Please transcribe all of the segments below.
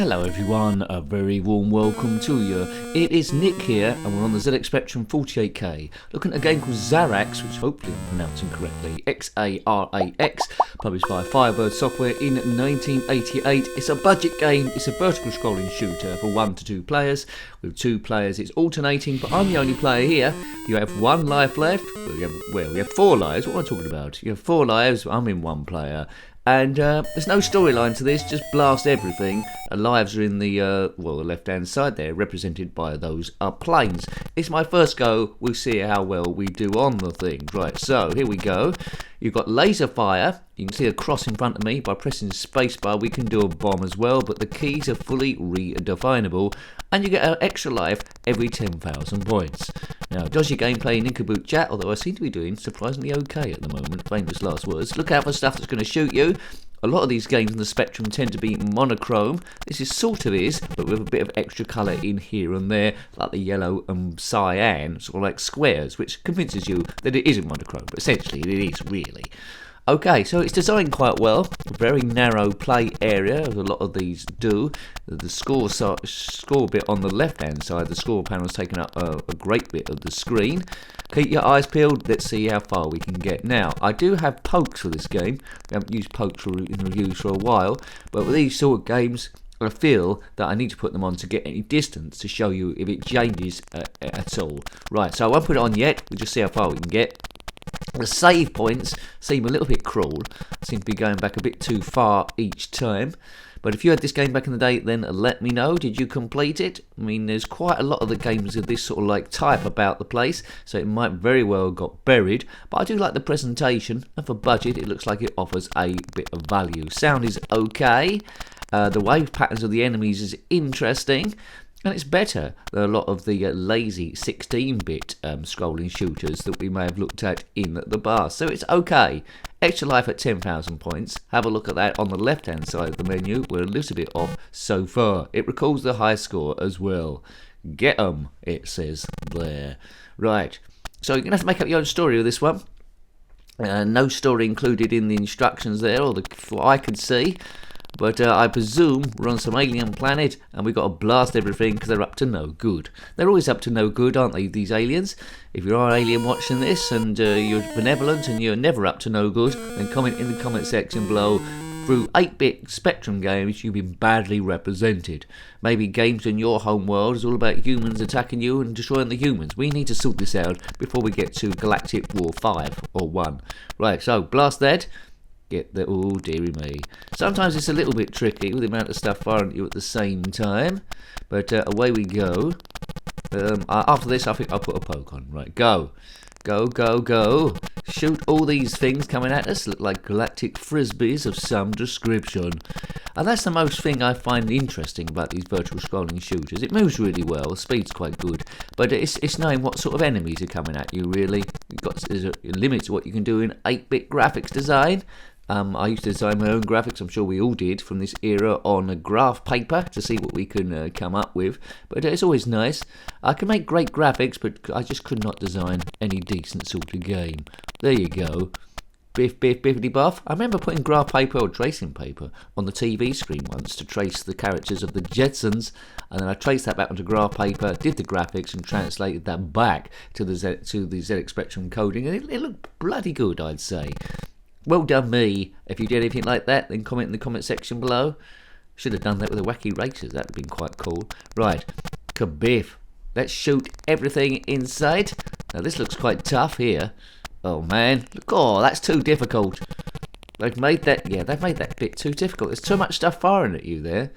Hello everyone, a very warm welcome to you. It is Nick here and we're on the ZX Spectrum 48K looking at a game called Xarax, which hopefully I'm pronouncing correctly, Xarax, published by Firebird Software in 1988. It's a budget game, it's a vertical scrolling shooter for 1 to 2 players. With 2 players it's alternating, but I'm the only player here. You have 1 life left, we have 4 lives, what am I talking about? You have 4 lives, I'm in 1 player. And there's no storyline to this, just blast everything. Lives are in the the left hand side there, represented by those planes. It's my first go, we'll see how well we do on the things. Right, so here we go. You've got laser fire, you can see a cross in front of me. By pressing spacebar we can do a bomb as well, but the keys are fully redefinable. And you get an extra life every 10,000 points. Now, does your gameplay in Inkaboot chat, although I seem to be doing surprisingly okay at the moment, famous last words. Look out for stuff that's going to shoot you. A lot of these games in the Spectrum tend to be monochrome. This is sort of is, but with a bit of extra colour in here and there, like the yellow and cyan, sort of like squares, which convinces you that it isn't monochrome, but essentially it is really. Okay, so it's designed quite well, a very narrow play area, as a lot of these do. The score bit on the left hand side, the score panel is taking up a great bit of the screen. Keep your eyes peeled, let's see how far we can get. Now, I do have pokes for this game. I haven't used pokes in reviews for a while, but with these sort of games, I feel that I need to put them on to get any distance to show you if it changes at all. Right, so I won't put it on yet, we'll just see how far we can get. The save points seem a little bit cruel, seem to be going back a bit too far each time. But if you had this game back in the day, then let me know. Did you complete it? I mean, there's quite a lot of the games of this sort of like type about the place, so it might very well have got buried. But I do like the presentation, and for budget, it looks like it offers a bit of value. Sound is okay. The wave patterns of the enemies is interesting. And it's better than a lot of the lazy 16-bit scrolling shooters that we may have looked at in the past. So it's okay. Extra life at 10,000 points. Have a look at that on the left-hand side of the menu. We're a little bit off so far. It recalls the high score as well. Get 'em, it says there. Right. So you're going to have to make up your own story with this one. No story included in the instructions there, or what I could see. But I presume we're on some alien planet and we've got to blast everything because they're up to no good. They're always up to no good, aren't they, these aliens? If you're an alien watching this and you're benevolent and you're never up to no good, then comment in the comment section below. Through 8-bit Spectrum games, you've been badly represented. Maybe games in your home world is all about humans attacking you and destroying the humans. We need to sort this out before we get to Galactic War 5 or 1. Right, so blast that. Get the, oh dearie me. Sometimes it's a little bit tricky with the amount of stuff firing at you at the same time, but away we go. After this I think I'll put a poke on. Right, go. Go, go, go. Shoot all these things coming at us, look like galactic frisbees of some description. And that's the most thing I find interesting about these virtual scrolling shooters. It moves really well, the speed's quite good, but it's knowing what sort of enemies are coming at you really. There's a limit to what you can do in 8-bit graphics design. I used to design my own graphics, I'm sure we all did, from this era on a graph paper to see what we can come up with. But it's always nice. I can make great graphics, but I just could not design any decent sort of game. There you go. Biff, biff, biffity buff. I remember putting graph paper or tracing paper on the TV screen once to trace the characters of the Jetsons, and then I traced that back onto graph paper, did the graphics, and translated that back to the ZX Spectrum coding, and it looked bloody good, I'd say. Well done me. If you did anything like that, then comment in the comment section below. Should have done that with the wacky racers, that would have been quite cool. Right, kabiff. Let's shoot everything inside. Now this looks quite tough here. Oh man, look, oh that's too difficult. They've made that bit too difficult. There's too much stuff firing at you there.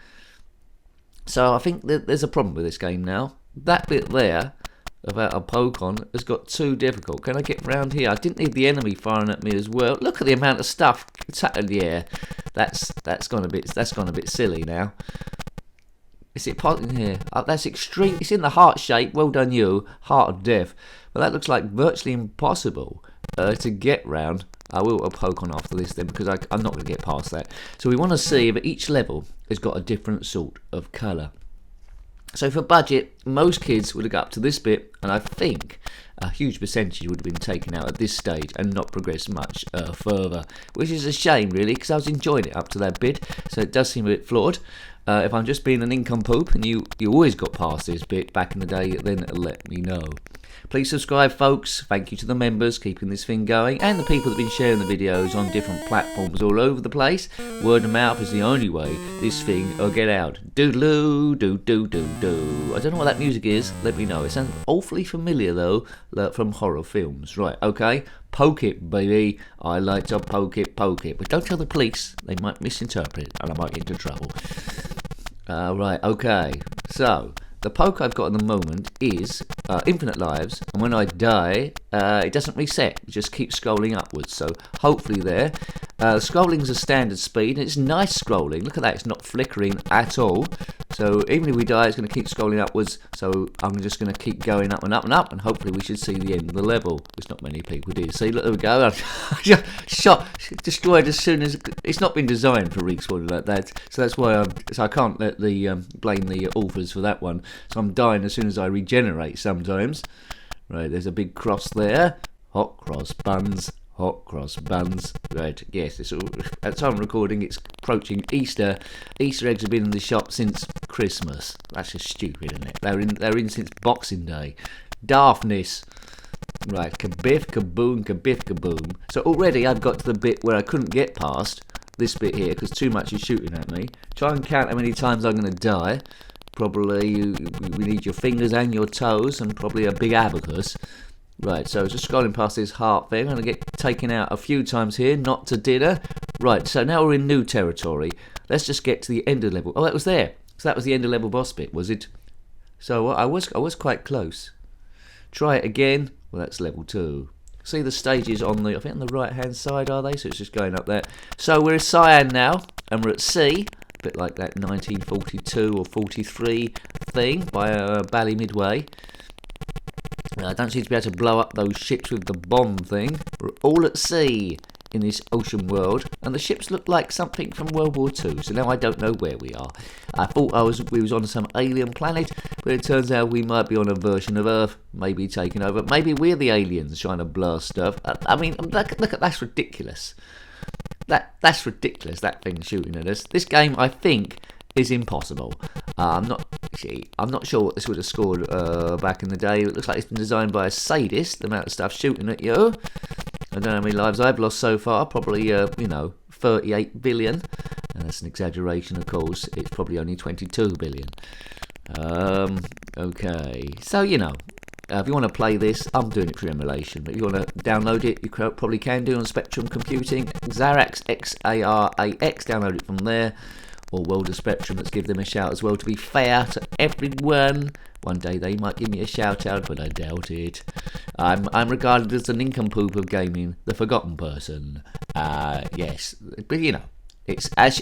So I think that there's a problem with this game now. That bit there, about a poke on, has got too difficult. Can I get round here? I didn't need the enemy firing at me as well. Look at the amount of stuff. Yeah, that's gone a bit silly now. Is it poking here? Oh, that's extreme. It's in the heart shape. Well done you, heart of death. But that looks like virtually impossible to get round. I will poke on after this then, because I'm not going to get past that. So we want to see if each level has got a different sort of colour. So for budget, most kids would have got up to this bit, and I think a huge percentage would have been taken out at this stage and not progressed much further, which is a shame really, because I was enjoying it up to that bit. So it does seem a bit flawed. If I'm just being an nincompoop and you always got past this bit back in the day, then let me know. Please subscribe, folks. Thank you to the members keeping this thing going, and the people that have been sharing the videos on different platforms all over the place. Word of mouth is the only way this thing will get out. Doodaloo, doo doo doo doo. I don't know what that music is. Let me know. It sounds awfully familiar though, from horror films. Right, okay. Poke it, baby. I like to poke it, but don't tell the police. They might misinterpret it, and I might get into trouble. Right, okay. So the poke I've got at the moment is infinite lives, and when I die, it doesn't reset. It just keeps scrolling upwards. So hopefully there. Scrolling's a standard speed, and it's nice scrolling. Look at that, it's not flickering at all. So even if we die, it's going to keep scrolling upwards. So I'm just going to keep going up and up and up, and hopefully we should see the end of the level, which not many people do. See, look, there we go. Shot, destroyed as soon as it's not been designed for respawning like that. So that's why I can't let the blame the authors for that one. So I'm dying as soon as I regenerate sometimes. Right, there's a big cross there. Hot cross buns. Hot cross buns. Right, yes, it's all, at the time of recording, it's approaching Easter. Easter eggs have been in the shop since Christmas. That's just stupid, isn't it? They're in since Boxing Day. Daftness. Right, kabiff, kaboom, kabiff, kaboom. So already I've got to the bit where I couldn't get past this bit here because too much is shooting at me. Try and count how many times I'm going to die. Probably we need your fingers and your toes and probably a big abacus. Right, so just scrolling past this heart thing, I'm going to get taken out a few times here, not to dinner. Right, so now we're in new territory. Let's just get to the end of the level. Oh, that was there. So that was the end of level boss bit, was it? So I was quite close. Try it again. Well, that's level 2. See the stages on the, I think on the right hand side, are they? So it's just going up there. So we're at Cyan now, and we're at C. A bit like that 1942 or 43 thing by Bally Midway. I don't seem to be able to blow up those ships with the bomb thing. We're all at sea in this ocean world, and the ships look like something from World War II, so now I don't know where we are. I thought we was on some alien planet, but it turns out we might be on a version of Earth, maybe taking over. Maybe we're the aliens trying to blast stuff. I mean, look at that's ridiculous. That's ridiculous, that thing shooting at us. This game, I think, is impossible. I'm not sure what this would have scored back in the day. It looks like it's been designed by a sadist, the amount of stuff shooting at you. I don't know how many lives I've lost so far, probably 38 billion. And that's an exaggeration, of course. It's probably only 22 billion. Okay, so if you want to play this, I'm doing it for emulation, but if you want to download it, you probably can do on Spectrum Computing. Xarax, Xarax, download it from there. Or World of Spectrum, let's give them a shout as well, to be fair to everyone. One day they might give me a shout out, but I doubt it. I'm regarded as the nincompoop of gaming, the forgotten person. Yes, but it's as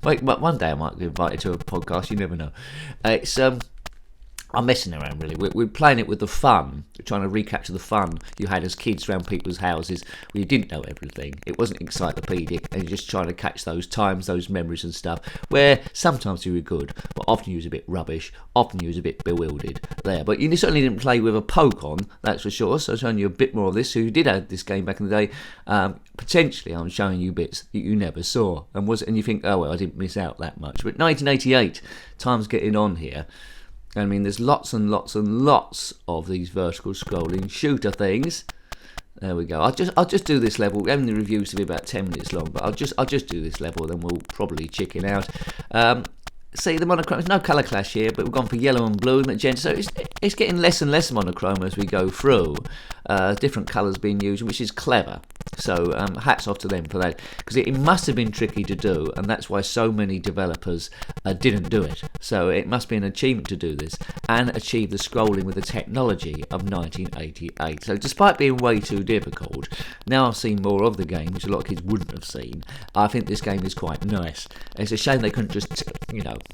wait, one day I might get invited to a podcast, you never know. I'm messing around really. We're playing it with the fun. We're trying to recapture the fun you had as kids around people's houses where you didn't know everything. It wasn't encyclopedic, and you're just trying to catch those times, those memories and stuff, where sometimes you were good, but often you was a bit rubbish, often you was a bit bewildered there. But you certainly didn't play with a poke on, that's for sure, so I'm showing you a bit more of this. So you did have this game back in the day, potentially I'm showing you bits that you never saw, and you think, oh well, I didn't miss out that much. But 1988, time's getting on here. I mean, there's lots and lots and lots of these vertical scrolling shooter things. There we go. I'll just do this level. Having the reviews to be about 10 minutes long, but I'll just do this level, then we'll probably chicken out. See the monochrome. There's no colour clash here, but we've gone for yellow and blue, magenta. So it's getting less and less monochrome as we go through. Different colours being used, which is clever. So hats off to them for that, because it must have been tricky to do, and that's why so many developers didn't do it. So it must be an achievement to do this and achieve the scrolling with the technology of 1988. So despite being way too difficult, now I've seen more of the game, which a lot of kids wouldn't have seen. I think this game is quite nice. It's a shame they couldn't just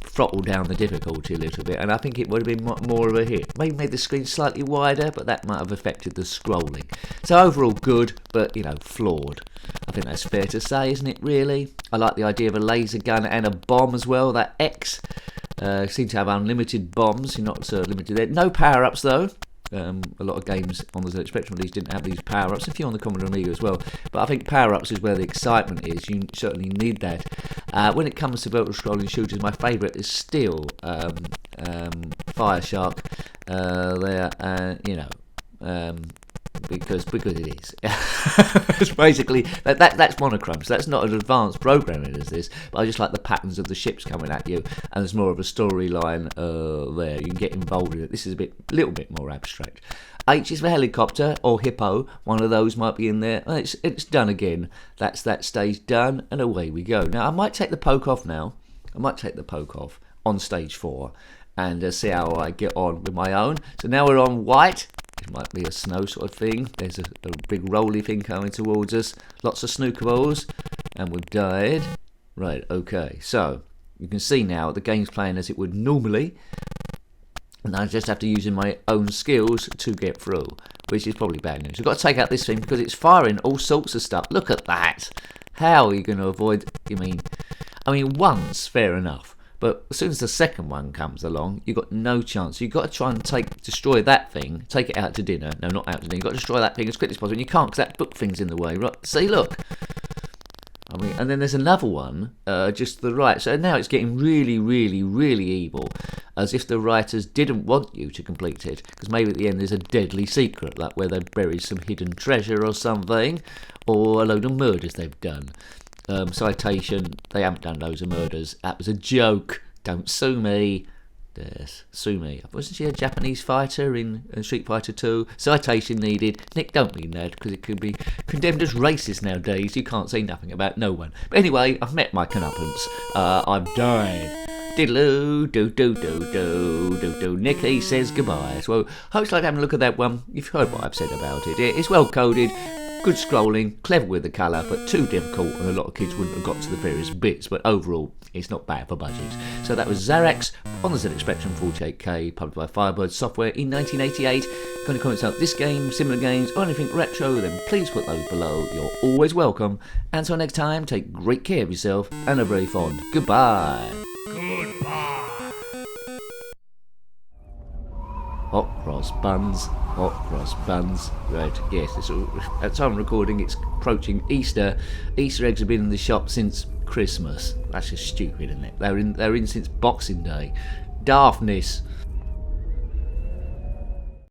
throttle down the difficulty a little bit, and I think it would have been more of a hit. Maybe made the screen slightly wider, but that might have affected the scrolling. So overall good, but flawed. I think that's fair to say, isn't it really? I like the idea of a laser gun and a bomb as well. That X seem to have unlimited bombs. You're not limited there. No power-ups though. A lot of games on the ZX Spectrum these didn't have these power-ups. A few on the Commodore Amiga as well. But I think power-ups is where the excitement is. You certainly need that. When it comes to vertical scrolling shooters, my favourite is still Fireshark. Because it is. It's basically that's monochrome, so that's not as advanced programming as this, but I just like the patterns of the ships coming at you, and there's more of a storyline there. You can get involved in it. This is a little bit more abstract. H is for helicopter or hippo. One of those might be in there. It's done again. That's that stage done, and away we go. Now I might take the poke off now. I might take the poke off on stage 4 and see how I get on with my own. So now we're on white. It might be a snow sort of thing. There's a big rolly thing coming towards us. Lots of snooker balls. And we've died. Right, okay. So, you can see now the game's playing as it would normally. And I just have to use my own skills to get through. Which is probably bad news. I've got to take out this thing because it's firing all sorts of stuff. Look at that. How are you going to avoid... I mean, once, fair enough. But as soon as the second one comes along, you've got no chance. You've got to try and destroy that thing, take it out to dinner. No, not out to dinner. You've got to destroy that thing as quickly as possible. And you can't because that book thing's in the way. Right? See, look. And then there's another one just to the right. So now it's getting really, really, really evil. As if the writers didn't want you to complete it. Because maybe at the end there's a deadly secret, like where they've buried some hidden treasure or something. Or a load of murders they've done. Citation, they haven't done loads of murders. That was a joke. Don't sue me. Yes, sue me. Wasn't she a Japanese fighter in Street Fighter 2? Citation needed. Nick, don't mean that, because it could be condemned as racist nowadays. You can't say nothing about no one. But anyway, I've met my comeuppance. I've died. Diddle do do do do do do. Nicky says goodbye. So, hope you like having a look at that one. You've heard what I've said about it. It's well coded. Good scrolling, clever with the colour, but too difficult, and a lot of kids wouldn't have got to the various bits, but overall, it's not bad for budgets. So that was Xarax on the ZX Spectrum 48K, published by Firebird Software in 1988. If you have any comments about this game, similar games, or anything retro, then please put those below. You're always welcome. Until next time, take great care of yourself, and a very fond goodbye. Hot cross buns. Right, yes, at time of recording it's approaching Easter. Easter eggs have been in the shop since Christmas. That's just stupid, isn't it? They're in since Boxing Day. Daftness.